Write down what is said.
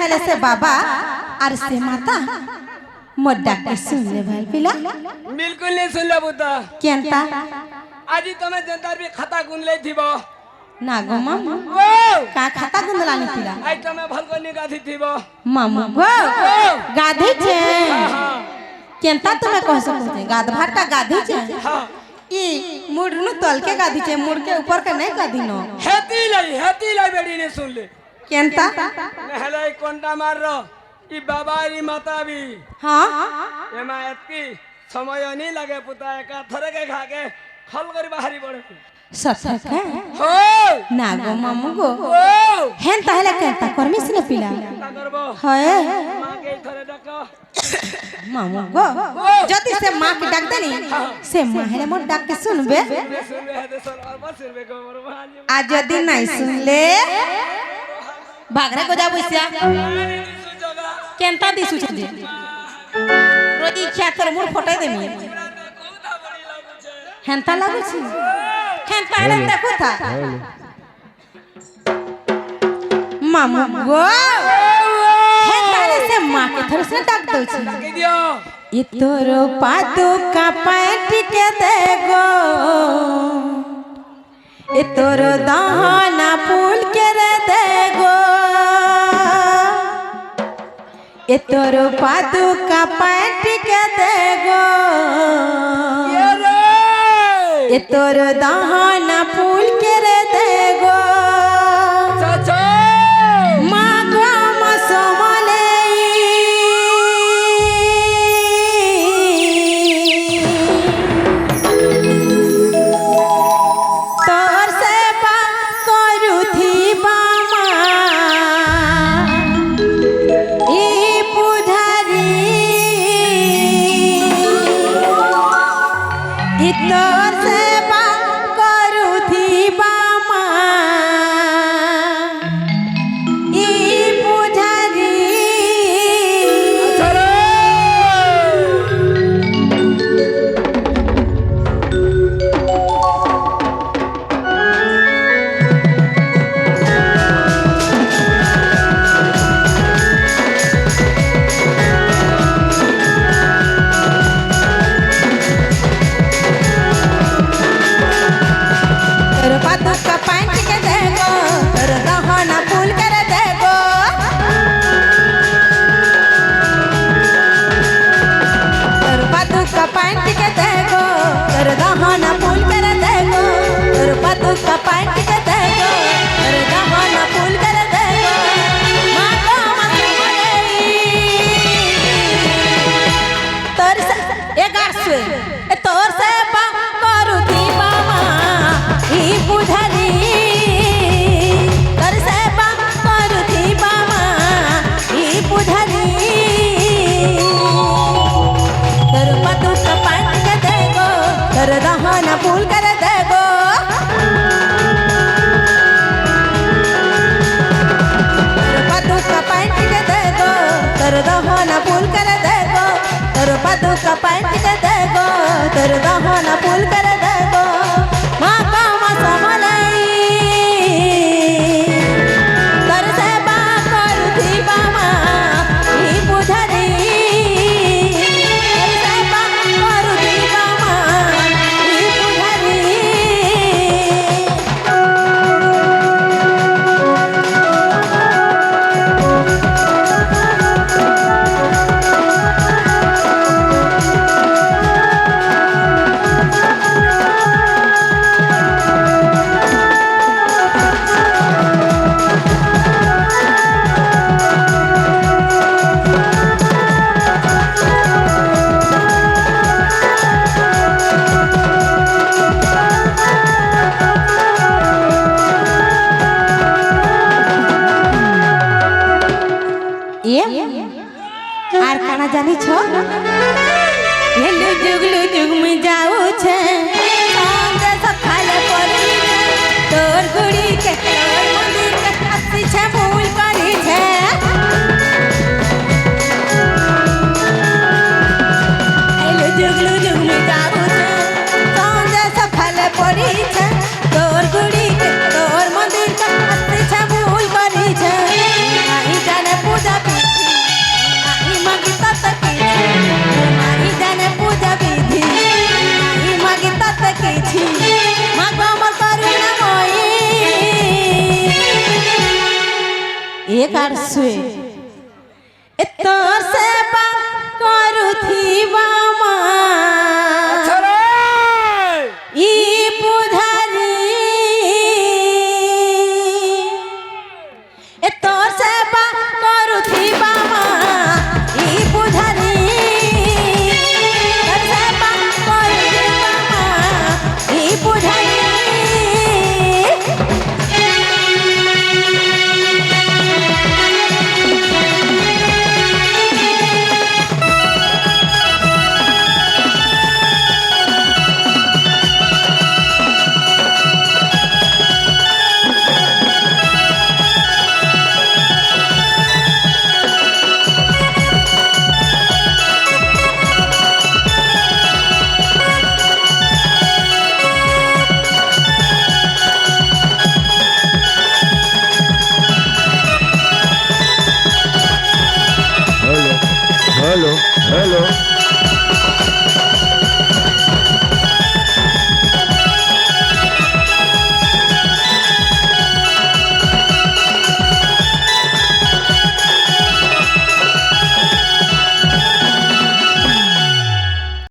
हेले से बाबा और से माता मोर डाक के सुन ले भाई पिला बिल्कुल नहीं सुन ले बुता केनता आज तुम्हें जनता भी खाता गुन ले थीबो ना गो मामू का खाता गुंदलानी पिला आज तुम्हें भलकोनी गाधी थीबो मामू गो गाधी छे केनता तुम्हें कह सकते हैं गाध भाटा गाधी छे हां ई मुड़ नु तल के गाधी छे मुड़ के ऊपर के नहीं गाधी नो हेती लाई बेड़ी ने सुन ले केनता नहले कोंटा मार रो ई बाबा री माता भी हां एमा एतकी समय नहीं लगे पुता का थरे के खा के खल करी बाहरी पड़े सत है हो ना गो मामू गो ओ हेन ताहले केनता करमिस ने पिला का करबो है मां के थरे डको मामू गो जति से मां के डाक देनी से मां हेले मोर डाक के सुनबे सुन ले दे सोल और बस सुनबे को मोर भांजी आज यदि नहीं सुन ले भागरे को जा बुसिया केनता दिसु छे रोजी ख्यातर मुर फटाई देमी हेनता लागु छी हेनता हेले देखो था मामू गो हेनता हेले से मां के थर से डाक दो छी के दियो ये तोरो पादू का पैंट के दे गो ये तोरो दाना फूल के रे दे गो ये तोरो पादू का पैंट के दे गो ये रे ये तोरो दाना फूल के रे दे गो चाचा माँ गो मसोमले तोर से बा करू थी बामा ई पुधारी ई तोर से बा करू थी बामा ई पुधारी चलो तोर पादू का पैंट के दे गो तोर दहना फूल कर दे गो तोर पादू का पैंट के दे गो तोर दहना फूल कर दे गो तोर पादू का पैंट के दे गो तोर दहना फूल कर दे गो मां को मत तोर से 1100 तोर से बा करू थी बाबा ई बुझरी तोर से बा करू थी बाबा ई बुझरी तोर पतु का पैंट के दे गो तोर दहना फूल कर दे गो तोर पतु का पैंट के दे गो तोर दहना फूल कर दे गो तोर पतु का पैंट के दे गो तोर दहना फूल कर दे गो मां का मसमलाई तोर से बा करू थी बामा ई बुझरी तोर से बा करू थी बामा ई बुझरी আর কানা জানি ছ হেলু জুগলু জুগমি যাও ছে সঙ্গে সখালে পরি তোর গুড়ি কে তোর মন্দির কে আসি ছে ভুল করি ছে হেলু জুগলু জুগমি যাও ছে সঙ্গে সখালে পরি ছে তোর গুড়ি কে তোর মন্দির কে আসি ছে ভুল করি ছে আই জানে পূজা एक आरसुए तोर सेवा करुथिबा मा अच्छा रे ई पुधारी तोर सेवा करुथिबा मा ई पुधारी तोर सेवा करुथिबा मा ई पुधारी हेलो हेलो हेलो